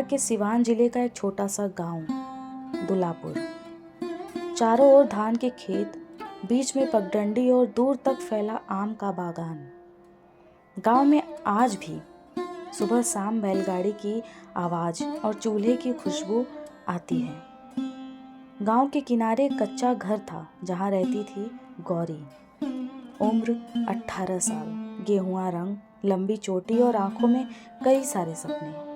के सिवान जिले का एक छोटा सा गांव दुलापुर। चारों ओर धान के खेत, बीच में पगडंडी और दूर तक फैला आम का बागान। गांव में आज भी सुबह शाम बैलगाड़ी की आवाज और चूल्हे की खुशबू आती है। गांव के किनारे एक कच्चा घर था जहां रहती थी गौरी। उम्र 18 साल, गेहुआ रंग, लंबी चोटी और आंखों में कई सारे सपने।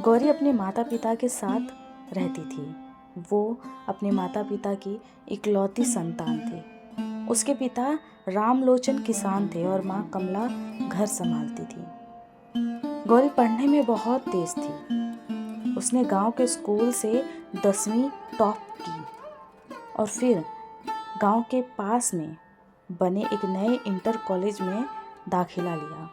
गौरी अपने माता पिता के साथ रहती थी। वो अपने माता पिता की इकलौती संतान थी। उसके पिता रामलोचन किसान थे और माँ कमला घर संभालती थी। गौरी पढ़ने में बहुत तेज थी। उसने गांव के स्कूल से 10वीं टॉप की और फिर गांव के पास में बने एक नए इंटर कॉलेज में दाखिला लिया।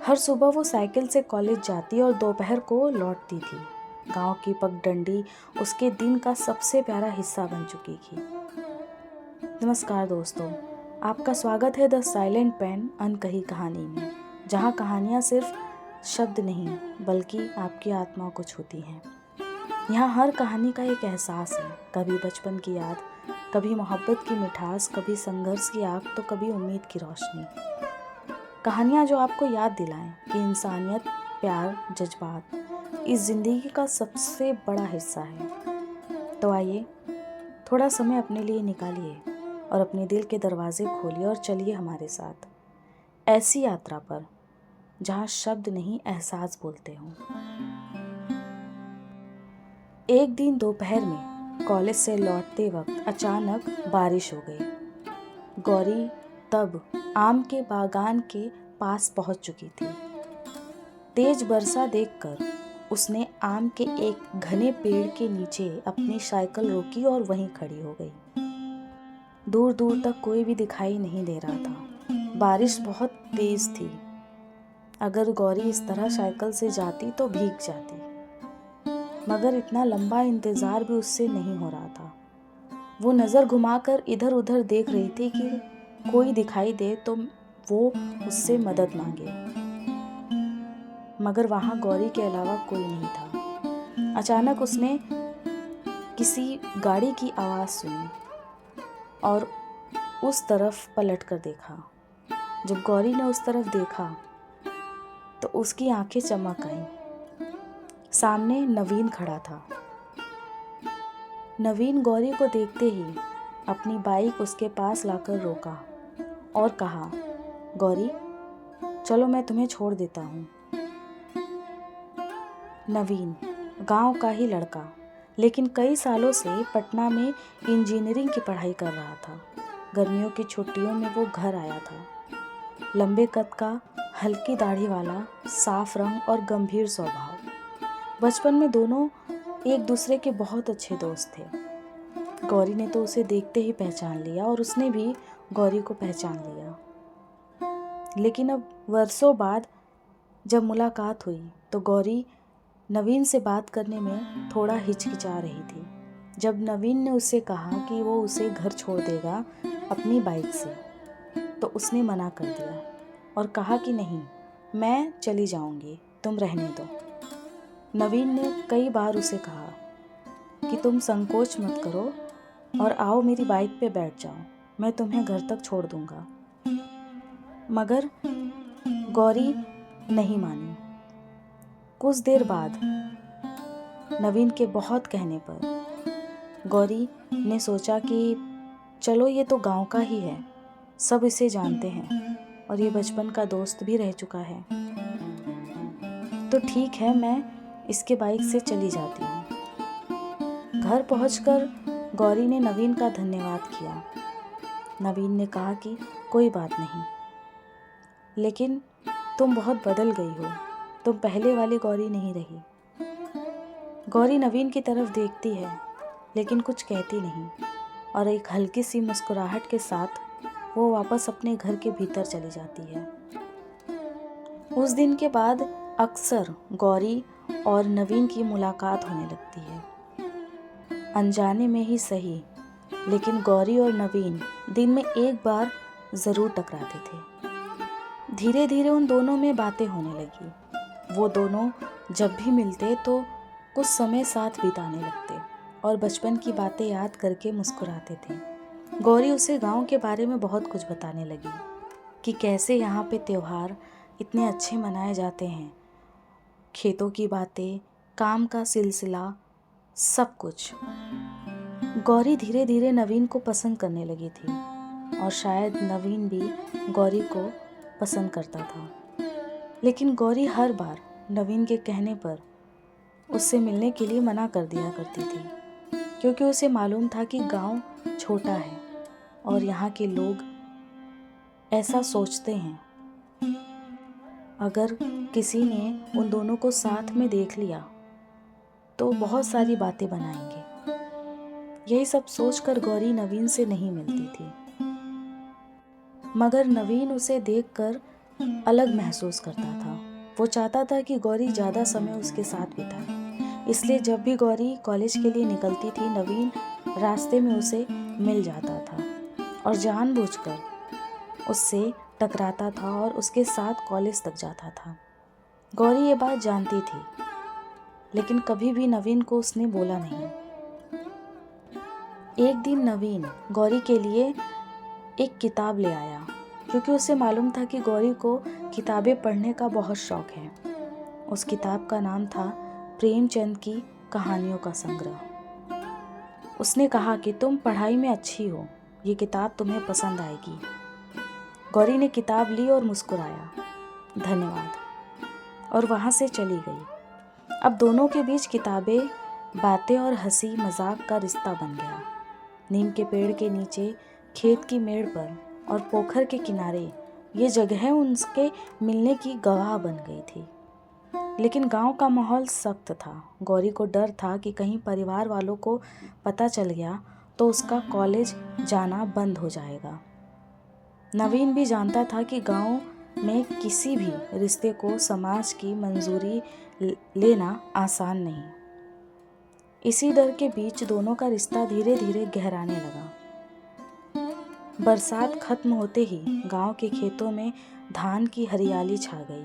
हर सुबह वो साइकिल से कॉलेज जाती और दोपहर को लौटती थी। गांव की पगडंडी उसके दिन का सबसे प्यारा हिस्सा बन चुकी थी। नमस्कार दोस्तों, आपका स्वागत है द साइलेंट पेन अनकही कहानी में, जहां कहानियां सिर्फ शब्द नहीं बल्कि आपकी आत्मा को छूती हैं। यहाँ हर कहानी का एक एहसास है, कभी बचपन की याद, कभी मोहब्बत की मिठास, कभी संघर्ष की आग तो कभी उम्मीद की रोशनी। कहानियाँ जो आपको याद दिलाएं कि इंसानियत, प्यार, जज्बात इस जिंदगी का सबसे बड़ा हिस्सा है। तो आइए थोड़ा समय अपने लिए निकालिए और अपने दिल के दरवाजे खोलिए और चलिए हमारे साथ ऐसी यात्रा पर जहाँ शब्द नहीं एहसास बोलते हों। एक दिन दोपहर में कॉलेज से लौटते वक्त अचानक बारिश हो गई। गौरी तब आम के बागान के पास पहुंच चुकी थी। तेज बरसा देखकर उसने आम के एक घने पेड़ के नीचे अपनी साइकिल रोकी और वहीं खड़ी हो गई। दूर दूर तक कोई भी दिखाई नहीं दे रहा था। बारिश बहुत तेज थी। अगर गौरी इस तरह साइकिल से जाती तो भीग जाती, मगर इतना लंबा इंतजार भी उससे नहीं हो रहा था। वो नज़र घुमाकर इधर उधर देख रही थी कि कोई दिखाई दे तो वो उससे मदद मांगे, मगर वहाँ गौरी के अलावा कोई नहीं था। अचानक उसने किसी गाड़ी की आवाज़ सुनी और उस तरफ पलट कर देखा। जब गौरी ने उस तरफ देखा तो उसकी आंखें चमक आईं। सामने नवीन खड़ा था। नवीन गौरी को देखते ही अपनी बाइक उसके पास लाकर रोका और कहा, गौरी चलो मैं तुम्हें छोड़ देता हूँ। नवीन गांव का ही लड़का, लेकिन कई सालों से पटना में इंजीनियरिंग की पढ़ाई कर रहा था। गर्मियों की छुट्टियों में वो घर आया था। लंबे कद का, हल्की दाढ़ी वाला, साफ रंग और गंभीर स्वभाव। बचपन में दोनों एक दूसरे के बहुत अच्छे दोस्त थे। गौरी ने तो उसे देखते ही पहचान लिया और उसने भी गौरी को पहचान लिया। लेकिन अब वर्षों बाद जब मुलाकात हुई तो गौरी नवीन से बात करने में थोड़ा हिचकिचा रही थी। जब नवीन ने उससे कहा कि वो उसे घर छोड़ देगा अपनी बाइक से, तो उसने मना कर दिया और कहा कि नहीं, मैं चली जाऊंगी, तुम रहने दो। नवीन ने कई बार उसे कहा कि तुम संकोच मत करो और आओ मेरी बाइक पे बैठ जाओ, मैं तुम्हें घर तक छोड़ दूंगा, मगर गौरी नहीं मानी। कुछ देर बाद नवीन के बहुत कहने पर गौरी ने सोचा कि चलो ये तो गांव का ही है, सब इसे जानते हैं और ये बचपन का दोस्त भी रह चुका है, तो ठीक है, मैं इसके बाइक से चली जाती हूँ। घर पहुंचकर गौरी ने नवीन का धन्यवाद किया। नवीन ने कहा कि कोई बात नहीं, लेकिन तुम बहुत बदल गई हो, तुम पहले वाली गौरी नहीं रही। गौरी नवीन की तरफ देखती है लेकिन कुछ कहती नहीं और एक हल्की सी मुस्कुराहट के साथ वो वापस अपने घर के भीतर चली जाती है। उस दिन के बाद अक्सर गौरी और नवीन की मुलाकात होने लगती है। अनजाने में ही सही, लेकिन गौरी और नवीन दिन में एक बार ज़रूर टकराते थे। धीरे धीरे उन दोनों में बातें होने लगी। वो दोनों जब भी मिलते तो कुछ समय साथ बिताने लगते और बचपन की बातें याद करके मुस्कुराते थे। गौरी उसे गांव के बारे में बहुत कुछ बताने लगी कि कैसे यहाँ पे त्योहार इतने अच्छे मनाए जाते हैं, खेतों की बातें, काम का सिलसिला, सब कुछ। गौरी धीरे धीरे नवीन को पसंद करने लगी थी और शायद नवीन भी गौरी को पसंद करता था। लेकिन गौरी हर बार नवीन के कहने पर उससे मिलने के लिए मना कर दिया करती थी, क्योंकि उसे मालूम था कि गांव छोटा है और यहाँ के लोग ऐसा सोचते हैं। अगर किसी ने उन दोनों को साथ में देख लिया तो बहुत सारी बातें बनाएंगे। यही सब सोचकर गौरी नवीन से नहीं मिलती थी, मगर नवीन उसे देखकर अलग महसूस करता था। वो चाहता था कि गौरी ज़्यादा समय उसके साथ बिताए, इसलिए जब भी गौरी कॉलेज के लिए निकलती थी नवीन रास्ते में उसे मिल जाता था और जानबूझकर उससे टकराता था और उसके साथ कॉलेज तक जाता था। गौरी ये बात जानती थी, लेकिन कभी भी नवीन को उसने बोला नहीं। एक दिन नवीन गौरी के लिए एक किताब ले आया, क्योंकि उसे मालूम था कि गौरी को किताबें पढ़ने का बहुत शौक है। उस किताब का नाम था प्रेमचंद की कहानियों का संग्रह। उसने कहा कि तुम पढ़ाई में अच्छी हो, ये किताब तुम्हें पसंद आएगी। गौरी ने किताब ली और मुस्कुराया, धन्यवाद, और वहाँ से चली गई। अब दोनों के बीच किताबें, बातें और हंसी मजाक का रिश्ता बन गया। नीम के पेड़ के नीचे, खेत की मेड़ पर और पोखर के किनारे ये जगह उनके मिलने की गवाह बन गई थी। लेकिन गांव का माहौल सख्त था। गौरी को डर था कि कहीं परिवार वालों को पता चल गया तो उसका कॉलेज जाना बंद हो जाएगा। नवीन भी जानता था कि गांव में किसी भी रिश्ते को समाज की मंजूरी लेना आसान नहीं। इसी डर के बीच दोनों का रिश्ता धीरे धीरे गहराने लगा। बरसात खत्म होते ही गांव के खेतों में धान की हरियाली छा गई।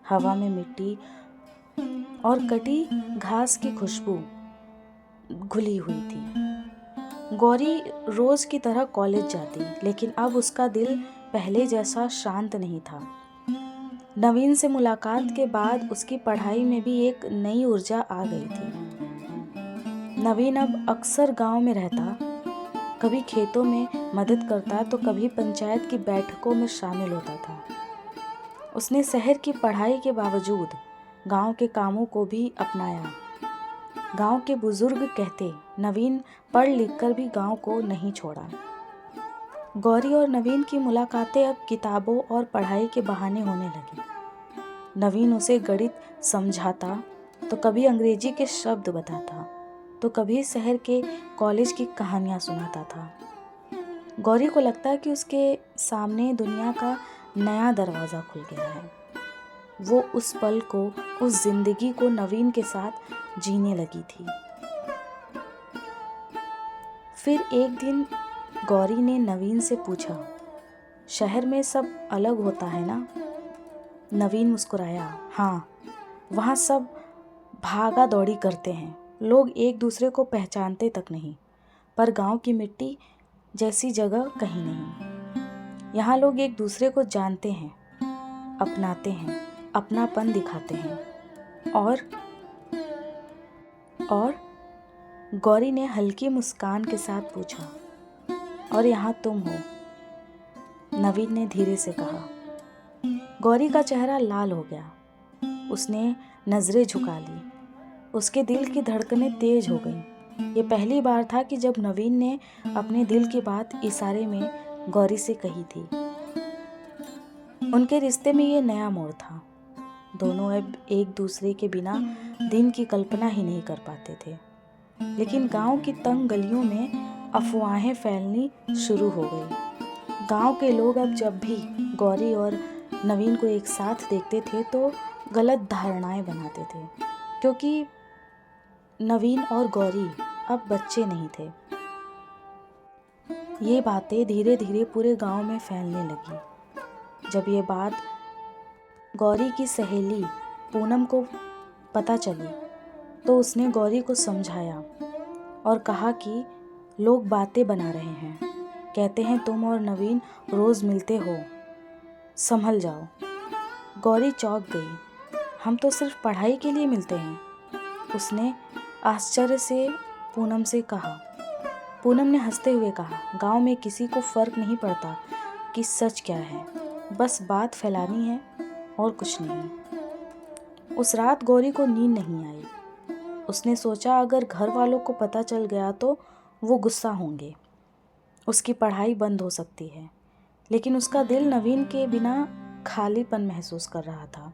हवा में मिट्टी और कटी घास की खुशबू घुली हुई थी। गौरी रोज की तरह कॉलेज जाती, लेकिन अब उसका दिल पहले जैसा शांत नहीं था। नवीन से मुलाकात के बाद उसकी पढ़ाई में भी एक नई ऊर्जा आ गई थी। नवीन अब अक्सर गांव में रहता, कभी खेतों में मदद करता तो कभी पंचायत की बैठकों में शामिल होता था। उसने शहर की पढ़ाई के बावजूद गांव के कामों को भी अपनाया। गांव के बुजुर्ग कहते, नवीन पढ़ लिख कर भी गांव को नहीं छोड़ा। गौरी और नवीन की मुलाकातें अब किताबों और पढ़ाई के बहाने होने लगी। नवीन उसे गणित समझाता तो कभी अंग्रेजी के शब्द बताता तो कभी शहर के कॉलेज की कहानियां सुनाता था। गौरी को लगता कि उसके सामने दुनिया का नया दरवाज़ा खुल गया है। वो उस पल को, उस जिंदगी को नवीन के साथ जीने लगी थी। फिर एक दिन गौरी ने नवीन से पूछा, शहर में सब अलग होता है ना? नवीन मुस्कुराया, हाँ, वहाँ सब भागा दौड़ी करते हैं, लोग एक दूसरे को पहचानते तक नहीं, पर गांव की मिट्टी जैसी जगह कहीं नहीं। यहाँ लोग एक दूसरे को जानते हैं, अपनाते हैं, अपनापन दिखाते हैं। और गौरी ने हल्की मुस्कान के साथ पूछा, और यहाँ तुम हो? नवीन ने धीरे से कहा। गौरी का चेहरा लाल हो गया। उसने नजरें झुका ली। उसके दिल की धड़कनें तेज हो गईं। ये पहली बार था कि जब नवीन ने अपने दिल की बात इशारे में गौरी से कही थी। उनके रिश्ते में ये नया मोड़ था। दोनों अब एक दूसरे के बिना दिन की कल्पना ही नहीं कर पाते थे। लेकिन गांव की तंग गलियों में अफवाहें फैलनी शुरू हो गई। गांव के लोग अब जब भी गौरी और नवीन को एक साथ देखते थे तो गलत धारणाएं बनाते थे, क्योंकि नवीन और गौरी अब बच्चे नहीं थे। ये बातें धीरे धीरे पूरे गांव में फैलने लगी। जब ये बात गौरी की सहेली पूनम को पता चली तो उसने गौरी को समझाया और कहा कि लोग बातें बना रहे हैं, कहते हैं तुम और नवीन रोज़ मिलते हो, संभल जाओ। गौरी चौंक गई। हम तो सिर्फ पढ़ाई के लिए मिलते हैं, उसने आश्चर्य से पूनम से कहा। पूनम ने हंसते हुए कहा, गांव में किसी को फ़र्क नहीं पड़ता कि सच क्या है, बस बात फैलानी है और कुछ नहीं। उस रात गौरी को नींद नहीं आई। उसने सोचा अगर घर वालों को पता चल गया तो वो गुस्सा होंगे, उसकी पढ़ाई बंद हो सकती है। लेकिन उसका दिल नवीन के बिना खालीपन महसूस कर रहा था।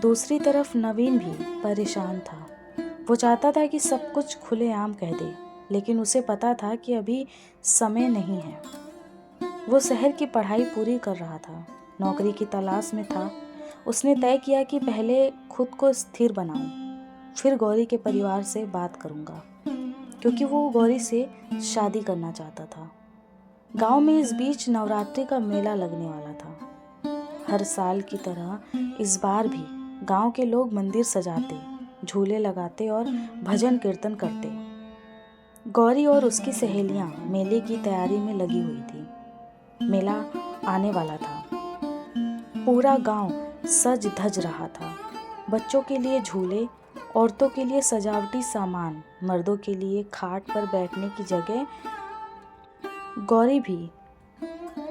दूसरी तरफ नवीन भी परेशान था। वो चाहता था कि सब कुछ खुलेआम कह दे, लेकिन उसे पता था कि अभी समय नहीं है। वो शहर की पढ़ाई पूरी कर रहा था, नौकरी की तलाश में था। उसने तय किया कि पहले खुद को स्थिर बनाऊं, फिर गौरी के परिवार से बात करूंगा, क्योंकि वो गौरी से शादी करना चाहता था। गांव में इस बीच नवरात्रि का मेला लगने वाला था। हर साल की तरह इस बार भी गांव के लोग मंदिर सजाते, झूले लगाते और भजन कीर्तन करते। गौरी और उसकी सहेलियां मेले की तैयारी में लगी हुई थी। मेला आने वाला था। पूरा गांव सज धज रहा था। बच्चों के लिए झूले, औरतों के लिए सजावटी सामान, मर्दों के लिए खाट पर बैठने की जगह। गौरी भी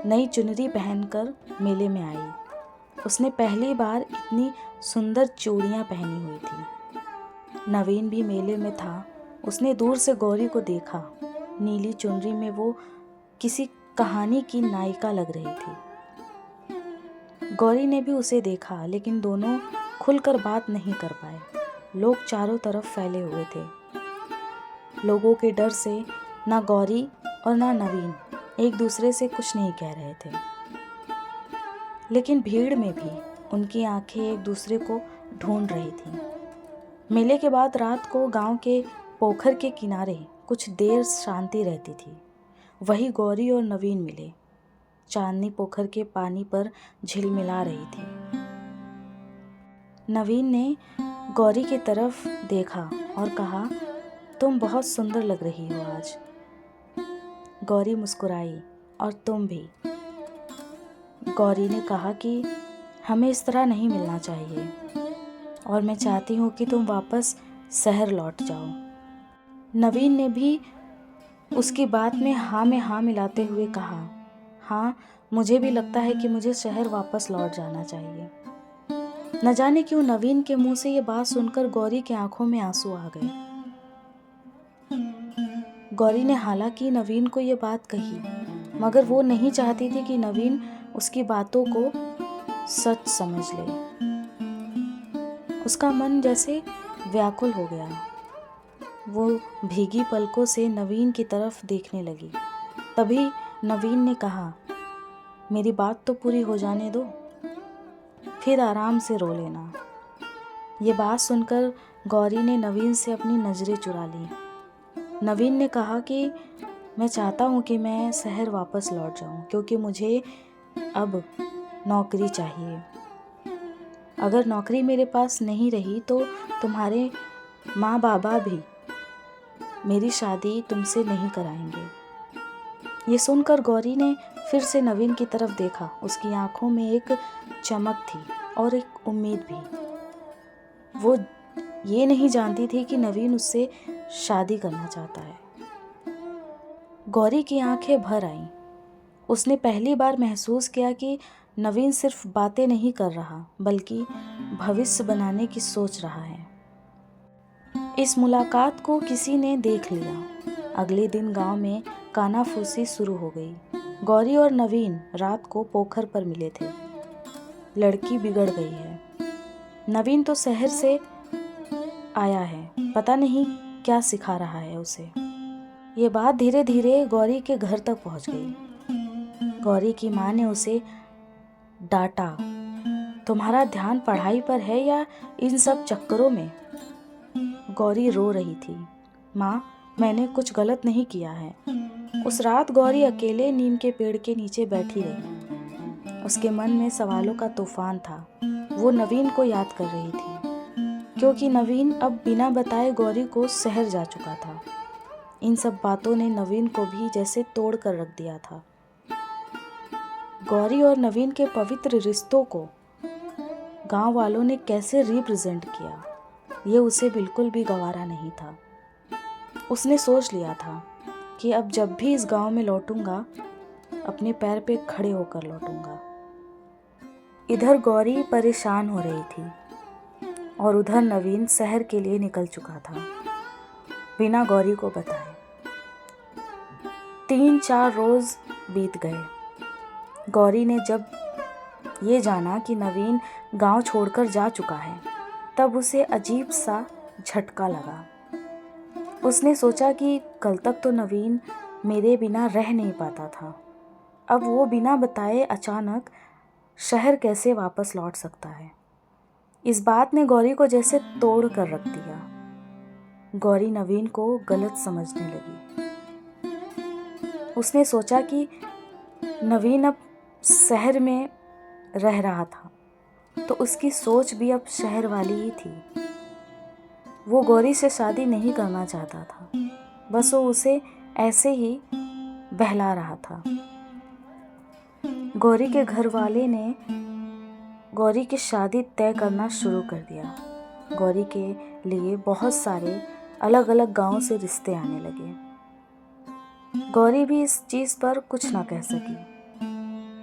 नई चुनरी पहनकर मेले में आई। उसने पहली बार इतनी सुंदर चूड़ियां पहनी हुई थी। नवीन भी मेले में था। उसने दूर से गौरी को देखा। नीली चुनरी में वो किसी कहानी की नायिका लग रही थी। गौरी ने भी उसे देखा, लेकिन दोनों खुलकर बात नहीं कर पाए। लोग चारों तरफ फैले हुए थे। लोगों के डर से ना गौरी और ना नवीन एक दूसरे से कुछ नहीं कह रहे थे। लेकिन भीड़ में भी उनकी आंखें एक दूसरे को ढूंढ रही थीं। मेले के बाद रात को गांव के पोखर के किनारे कुछ देर शांति रहती थी। वही गौरी और नवीन मिले। चांदनी पोखर के पानी पर झिलमिला रही थी। नवीन ने गौरी की तरफ देखा और कहा, तुम बहुत सुंदर लग रही हो आज। गौरी मुस्कुराई, और तुम भी। गौरी ने कहा कि हमें इस तरह नहीं मिलना चाहिए, और मैं चाहती हूँ कि तुम वापस शहर लौट जाओ। नवीन ने भी उसकी बात में हाँ मिलाते हुए कहा, हाँ, मुझे भी लगता है कि मुझे शहर वापस लौट जाना चाहिए। न जाने क्यों नवीन के मुंह से ये बात सुनकर गौरी की आंखों में आंसू आ गए। गौरी ने हालांकि नवीन को ये बात कही, मगर वो नहीं चाहती थी कि नवीन उसकी बातों को सच समझ ले। उसका मन जैसे व्याकुल हो गया। वो भीगी पलकों से नवीन की तरफ देखने लगी। तभी नवीन ने कहा, मेरी बात तो पूरी हो जाने दो, फिर आराम से रो लेना। ये बात सुनकर गौरी ने नवीन से अपनी नज़रें चुरा ली। नवीन ने कहा कि मैं चाहता हूँ कि मैं शहर वापस लौट जाऊँ, क्योंकि मुझे अब नौकरी चाहिए। अगर नौकरी मेरे पास नहीं रही तो तुम्हारे माँ बाबा भी मेरी शादी तुमसे नहीं कराएंगे। ये सुनकर गौरी ने फिर से नवीन की तरफ देखा। उसकी आंखों में एक चमक थी और एक उम्मीद भी। वो ये नहीं जानती थी कि नवीन उससे शादी करना चाहता है। गौरी की आंखें भर आईं। उसने पहली बार महसूस किया कि नवीन सिर्फ बातें नहीं कर रहा, बल्कि भविष्य बनाने की सोच रहा है। इस मुलाकात को किसी ने देख लिया। अगले दिन गांव में कानाफूसी शुरू हो गई। गौरी और नवीन रात को पोखर पर मिले थे। लड़की बिगड़ गई है। नवीन तो शहर से आया है, पता नहीं क्या सिखा रहा है उसे। ये बात धीरे धीरे गौरी के घर तक पहुंच गई। गौरी की माँ ने उसे डांटा, तुम्हारा ध्यान पढ़ाई पर है या इन सब चक्करों में? गौरी रो रही थी। माँ, मैंने कुछ गलत नहीं किया है। उस रात गौरी अकेले नीम के पेड़ के नीचे बैठी रही। उसके मन में सवालों का तूफान था। वो नवीन को याद कर रही थी। क्योंकि नवीन अब बिना बताए गौरी को शहर जा चुका था। इन सब बातों ने नवीन को भी जैसे तोड़ कर रख दिया था। गौरी और नवीन के पवित्र रिश्तों को गांव वालों ने कैसे रिप्रेजेंट किया, ये उसे बिल्कुल भी गवारा नहीं था। उसने सोच लिया था कि अब जब भी इस गांव में लौटूंगा, अपने पैर पे खड़े होकर लौटूंगा। इधर गौरी परेशान हो रही थी और उधर नवीन शहर के लिए निकल चुका था, बिना गौरी को बताए। 3-4 रोज बीत गए। गौरी ने जब ये जाना कि नवीन गांव छोड़कर जा चुका है, तब उसे अजीब सा झटका लगा। उसने सोचा कि कल तक तो नवीन मेरे बिना रह नहीं पाता था, अब वो बिना बताए अचानक शहर कैसे वापस लौट सकता है। इस बात ने गौरी को जैसे तोड़ कर रख दिया। गौरी नवीन को गलत समझने लगी। उसने सोचा कि नवीन अब शहर में रह रहा था, तो उसकी सोच भी अब शहर वाली ही थी। वो गौरी से शादी नहीं करना चाहता था, बस वो उसे ऐसे ही बहला रहा था। गौरी के घर वाले ने गौरी की शादी तय करना शुरू कर दिया। गौरी के लिए बहुत सारे अलग अलग गांव से रिश्ते आने लगे। गौरी भी इस चीज़ पर कुछ ना कह सकी,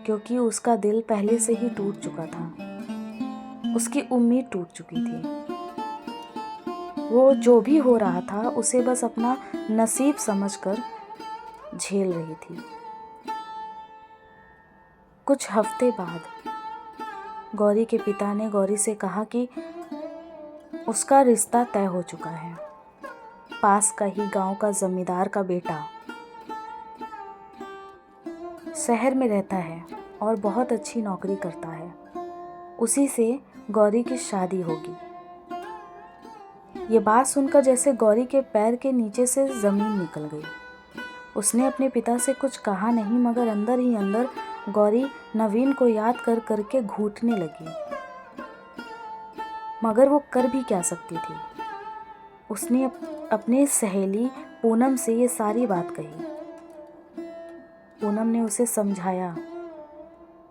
क्योंकि उसका दिल पहले से ही टूट चुका था। उसकी उम्मीद टूट चुकी थी। वो जो भी हो रहा था उसे बस अपना नसीब समझकर झेल रही थी। कुछ हफ्ते बाद गौरी के पिता ने गौरी से कहा कि उसका रिश्ता तय हो चुका है। पास का ही गांव का जमींदार का बेटा शहर में रहता है और बहुत अच्छी नौकरी करता है, उसी से गौरी की शादी होगी। ये बात सुनकर जैसे गौरी के पैर के नीचे से ज़मीन निकल गई। उसने अपने पिता से कुछ कहा नहीं, मगर अंदर ही अंदर गौरी नवीन को याद कर करके घूटने लगी। मगर वो कर भी क्या सकती थी। उसने अपने सहेली पूनम से ये सारी बात कही। पूनम ने उसे समझाया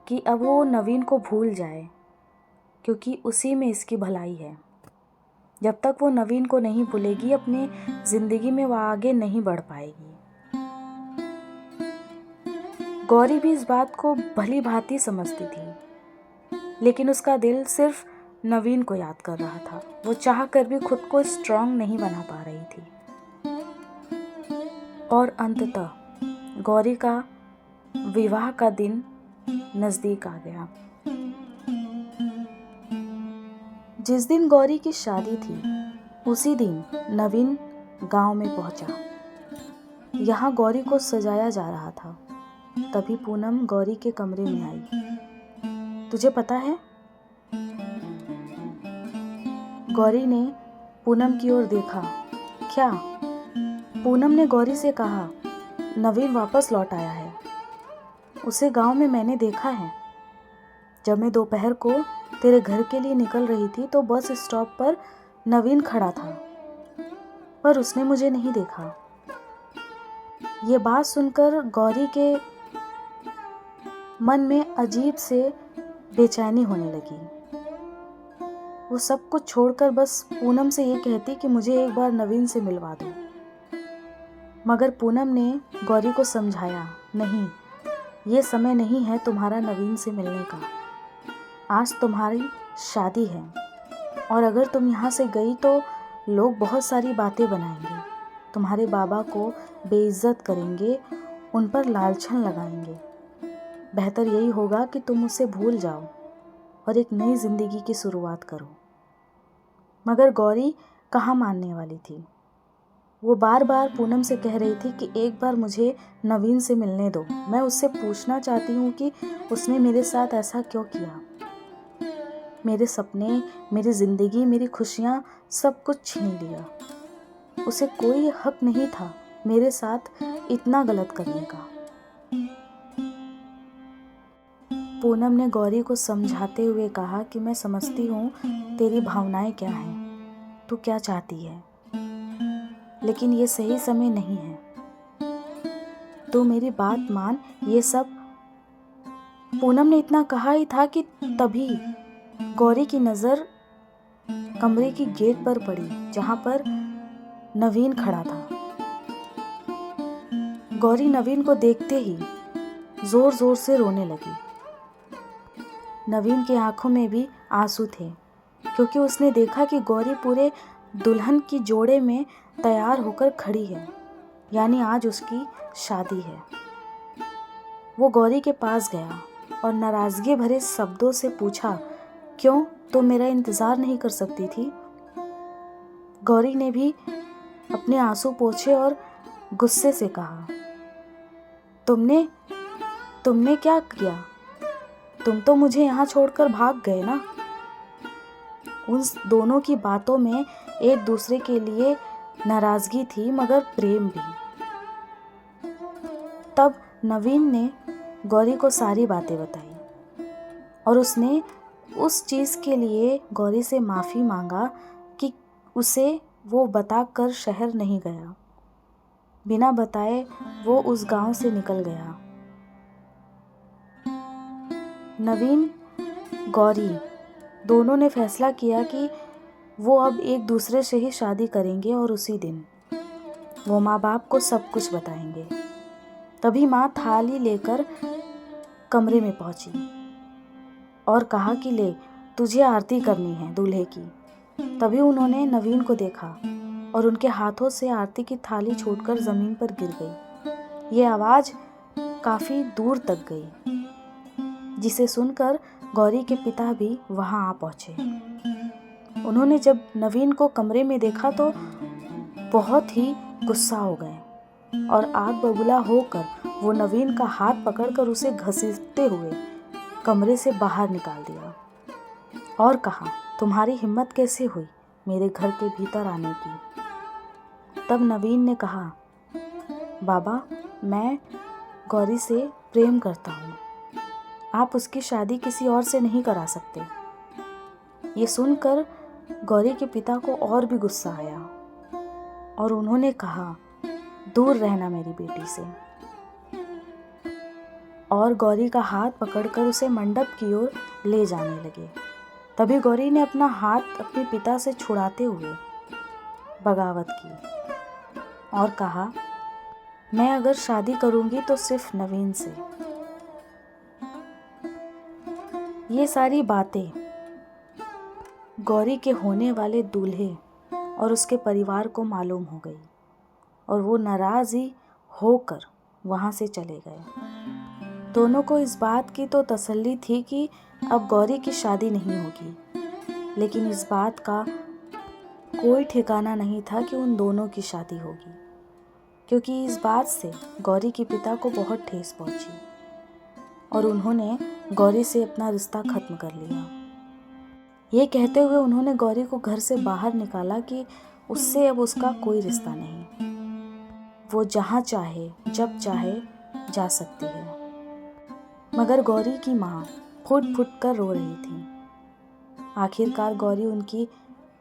कि अब वो नवीन को भूल जाए, क्योंकि उसी में इसकी भलाई है। जब तक वो नवीन को नहीं भूलेगी, अपनी ज़िंदगी में वो आगे नहीं बढ़ पाएगी। गौरी भी इस बात को भली भांति समझती थी, लेकिन उसका दिल सिर्फ नवीन को याद कर रहा था। वो चाह कर भी खुद को स्ट्रांग नहीं बना पा रही थी। और अंततः गौरी का विवाह का दिन नज़दीक आ गया। जिस दिन गौरी की शादी थी, उसी दिन नवीन गांव में पहुंचा। यहाँ गौरी को सजाया जा रहा था। तभी पूनम गौरी के कमरे में आई। तुझे पता है? गौरी ने पूनम की ओर देखा। क्या? पूनम ने गौरी से कहा, नवीन वापस लौट आया है। उसे गांव में मैंने देखा है। जब मैं दोपहर को तेरे घर के लिए निकल रही थी, तो बस स्टॉप पर नवीन खड़ा था, पर उसने मुझे नहीं देखा। ये बात सुनकर गौरी के मन में अजीब से बेचैनी होने लगी। वो सब कुछ छोड़कर बस पूनम से ये कहती कि मुझे एक बार नवीन से मिलवा दो। मगर पूनम ने गौरी को समझाया, नहीं, ये समय नहीं है तुम्हारा नवीन से मिलने का। आज तुम्हारी शादी है, और अगर तुम यहाँ से गई तो लोग बहुत सारी बातें बनाएंगे, तुम्हारे बाबा को बेइज्जत करेंगे, उन पर लालछन लगाएंगे। बेहतर यही होगा कि तुम उसे भूल जाओ और एक नई ज़िंदगी की शुरुआत करो। मगर गौरी कहाँ मानने वाली थी। वो बार बार पूनम से कह रही थी कि एक बार मुझे नवीन से मिलने दो, मैं उससे पूछना चाहती हूँ कि उसने मेरे साथ ऐसा क्यों किया। मेरे सपने, मेरी ज़िंदगी, मेरी खुशियाँ, सब कुछ छीन लिया। उसे कोई हक नहीं था मेरे साथ इतना गलत करने का। पूनम ने गौरी को समझाते हुए कहा कि मैं समझती हूँ तेरी भावनाएं क्या हैं, तू क्या चाहती है, लेकिन ये सही समय नहीं है। तू मेरी बात मान। ये सब पूनम ने इतना कहा ही था कि तभी गौरी की नज़र कमरे की गेट पर पड़ी, जहां पर नवीन खड़ा था। गौरी नवीन को देखते ही जोर जोर से रोने लगी। नवीन की आंखों में भी आंसू थे, क्योंकि उसने देखा कि गौरी पूरे दुल्हन की जोड़े में तैयार होकर खड़ी है, यानी आज उसकी शादी है। वो गौरी के पास गया और नाराजगी भरे शब्दों से पूछा, क्यों, तो मेरा इंतज़ार नहीं कर सकती थी? गौरी ने भी अपने आंसू पोंछे और गुस्से से कहा, तुमने क्या किया? तुम तो मुझे यहाँ छोड़कर भाग गए ना। उन दोनों की बातों में एक दूसरे के लिए नाराजगी थी, मगर प्रेम भी। तब नवीन ने गौरी को सारी बातें बताई और उसने उस चीज़ के लिए गौरी से माफ़ी मांगा कि उसे वो बताकर शहर नहीं गया। बिना बताए वो उस गांव से निकल गया। नवीन, गौरी दोनों ने फैसला किया कि वो अब एक दूसरे से ही शादी करेंगे और उसी दिन वो माँ बाप को सब कुछ बताएंगे। तभी माँ थाली लेकर कमरे में पहुंची और कहा कि ले, तुझे आरती करनी है दूल्हे की। तभी उन्होंने नवीन को देखा और उनके हाथों से आरती की थाली छूटकर ज़मीन पर गिर गई। ये आवाज़ काफ़ी दूर तक गई, जिसे सुनकर गौरी के पिता भी वहां आ पहुंचे। उन्होंने जब नवीन को कमरे में देखा तो बहुत ही गुस्सा हो गए और आग बबूला होकर वो नवीन का हाथ पकड़कर उसे घसीटते हुए कमरे से बाहर निकाल दिया और कहा, तुम्हारी हिम्मत कैसे हुई मेरे घर के भीतर आने की? तब नवीन ने कहा, बाबा, मैं गौरी से प्रेम करता हूँ। आप उसकी शादी किसी और से नहीं करा सकते। ये सुनकर गौरी के पिता को और भी गुस्सा आया और उन्होंने कहा, दूर रहना मेरी बेटी से, और गौरी का हाथ पकड़कर उसे मंडप की ओर ले जाने लगे। तभी गौरी ने अपना हाथ अपने पिता से छुड़ाते हुए बगावत की और कहा, मैं अगर शादी करूंगी तो सिर्फ नवीन से। ये सारी बातें गौरी के होने वाले दूल्हे और उसके परिवार को मालूम हो गई और वो नाराज़ ही होकर वहाँ से चले गए। दोनों को इस बात की तो तसल्ली थी कि अब गौरी की शादी नहीं होगी, लेकिन इस बात का कोई ठिकाना नहीं था कि उन दोनों की शादी होगी, क्योंकि इस बात से गौरी के पिता को बहुत ठेस पहुंची और उन्होंने गौरी से अपना रिश्ता खत्म कर लिया। ये कहते हुए उन्होंने गौरी को घर से बाहर निकाला कि उससे अब उसका कोई रिश्ता नहीं, वो जहाँ चाहे जब चाहे जा सकती है। मगर गौरी की माँ फुट फुट कर रो रही थी। आखिरकार गौरी उनकी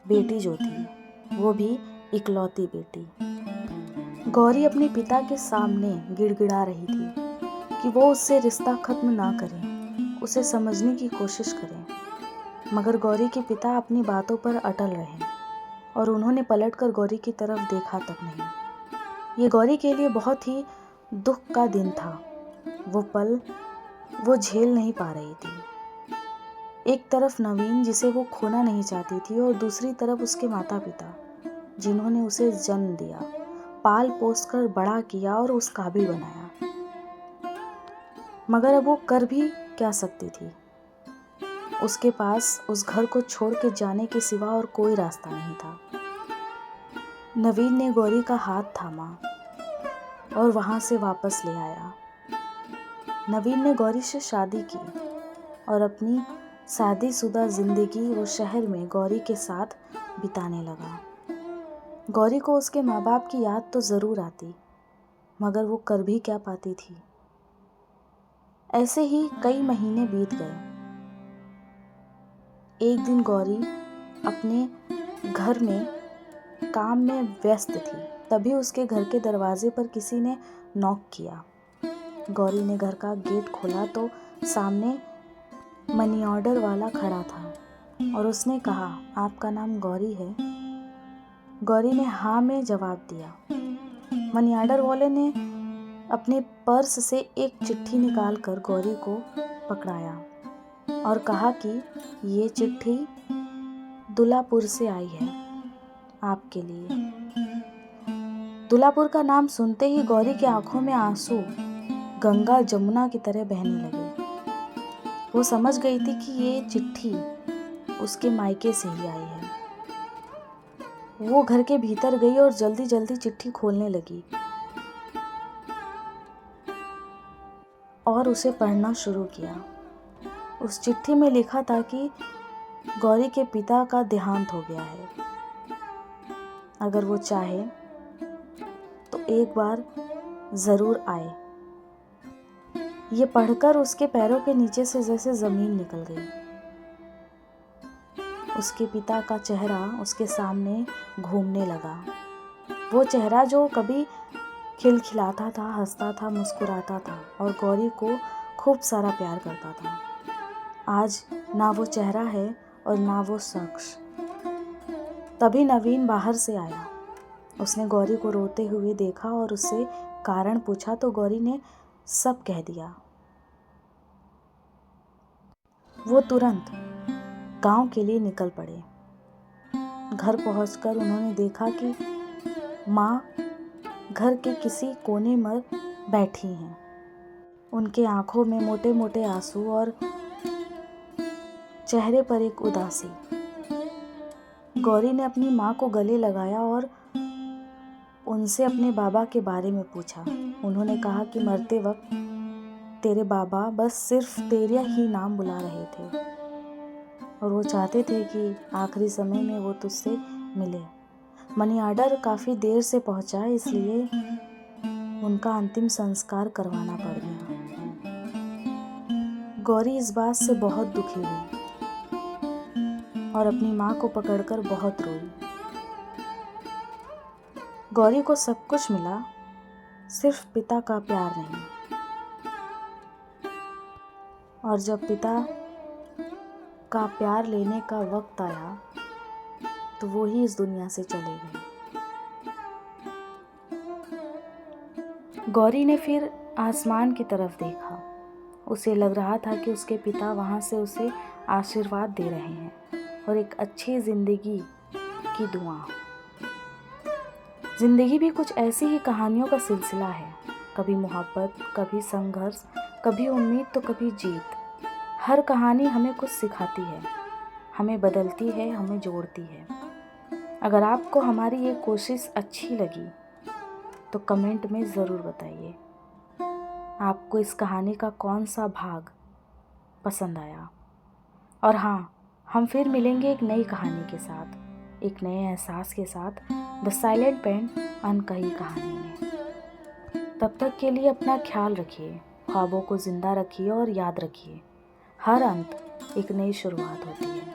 बेटी जो थी, वो भी इकलौती बेटी। गौरी अपने पिता के सामने गिड़गिड़ा रही थी कि वो उससे रिश्ता खत्म ना करें, उसे समझने की कोशिश करें। मगर गौरी के पिता अपनी बातों पर अटल रहे और उन्होंने पलटकर गौरी की तरफ देखा तक नहीं। ये गौरी के लिए बहुत ही दुख का दिन था। वो पल वो झेल नहीं पा रही थी। एक तरफ नवीन, जिसे वो खोना नहीं चाहती थी, और दूसरी तरफ उसके माता पिता, जिन्होंने उसे जन्म दिया, पाल पोस कर बड़ा किया और उस काबिल बनाया। मगर अब वो कर भी क्या सकती थी? उसके पास उस घर को छोड़ के जाने के सिवा और कोई रास्ता नहीं था। नवीन ने गौरी का हाथ थामा और वहां से वापस ले आया। नवीन ने गौरी से शादी की और अपनी शादीशुदा जिंदगी वो शहर में गौरी के साथ बिताने लगा। गौरी को उसके माँ बाप की याद तो ज़रूर आती, मगर वो कर भी क्या पाती थी। ऐसे ही कई महीने बीत गए। एक दिन गौरी अपने घर में काम में व्यस्त थी। तभी उसके घर के दरवाजे पर किसी ने नॉक किया। गौरी ने घर का गेट खोला तो सामने मनी ऑर्डर वाला खड़ा था और उसने कहा, आपका नाम गौरी है? गौरी ने हाँ में जवाब दिया। मनी ऑर्डर वाले ने अपने पर्स से एक चिट्ठी निकालकर गौरी को पकड़ाया और कहा कि ये चिट्ठी दुलापुर से आई है आपके लिए। दुलापुर का नाम सुनते ही गौरी की आंखों में आंसू गंगा जमुना की तरह बहने लगे। वो समझ गई थी कि ये चिट्ठी उसके मायके से ही आई है। वो घर के भीतर गई और जल्दी जल्दी चिट्ठी खोलने लगी और उसे पढ़ना शुरू किया। उस चिट्ठी में लिखा था कि गौरी के पिता का देहांत हो गया है। अगर वो चाहे तो एक बार ज़रूर आए। ये पढ़कर उसके पैरों के नीचे से जैसे ज़मीन निकल गई। उसके पिता का चेहरा उसके सामने घूमने लगा। वो चेहरा जो कभी खिलखिलाता था, हंसता था, मुस्कुराता था और गौरी को खूब सारा प्यार करता था, आज ना वो चेहरा है और ना वो शख्स। तभी नवीन बाहर से आया। उसने गौरी को रोते हुए देखा और उससे कारण पूछा तो गौरी ने सब कह दिया। वो तुरंत गांव के लिए निकल पड़े। घर पहुंचकर उन्होंने देखा कि माँ घर के किसी कोने में बैठी हैं। उनके आंखों में मोटे मोटे आंसू और चेहरे पर एक उदासी। गौरी ने अपनी माँ को गले लगाया और उनसे अपने बाबा के बारे में पूछा। उन्होंने कहा कि मरते वक्त तेरे बाबा बस सिर्फ तेरा ही नाम बुला रहे थे और वो चाहते थे कि आखिरी समय में वो तुझसे मिले। मनी ऑर्डर काफ़ी देर से पहुंचा, इसलिए उनका अंतिम संस्कार करवाना पड़ गया। गौरी इस बात से बहुत दुखी हुई और अपनी माँ को पकड़कर बहुत रोई। गौरी को सब कुछ मिला, सिर्फ पिता का प्यार नहीं। और जब पिता का प्यार लेने का वक्त आया तो वो ही इस दुनिया से चले गए। गौरी ने फिर आसमान की तरफ देखा। उसे लग रहा था कि उसके पिता वहाँ से उसे आशीर्वाद दे रहे हैं और एक अच्छी ज़िंदगी की दुआ। ज़िंदगी भी कुछ ऐसी ही कहानियों का सिलसिला है, कभी मोहब्बत, कभी संघर्ष, कभी उम्मीद तो कभी जीत। हर कहानी हमें कुछ सिखाती है, हमें बदलती है, हमें जोड़ती है। अगर आपको हमारी ये कोशिश अच्छी लगी तो कमेंट में ज़रूर बताइए आपको इस कहानी का कौन सा भाग पसंद आया। और हाँ, हम फिर मिलेंगे एक नई कहानी के साथ, एक नए एहसास के साथ, द साइलेंट पेन अनकही कहानी में। तब तक के लिए अपना ख्याल रखिए, ख्वाबों को ज़िंदा रखिए और याद रखिए, हर अंत एक नई शुरुआत होती है।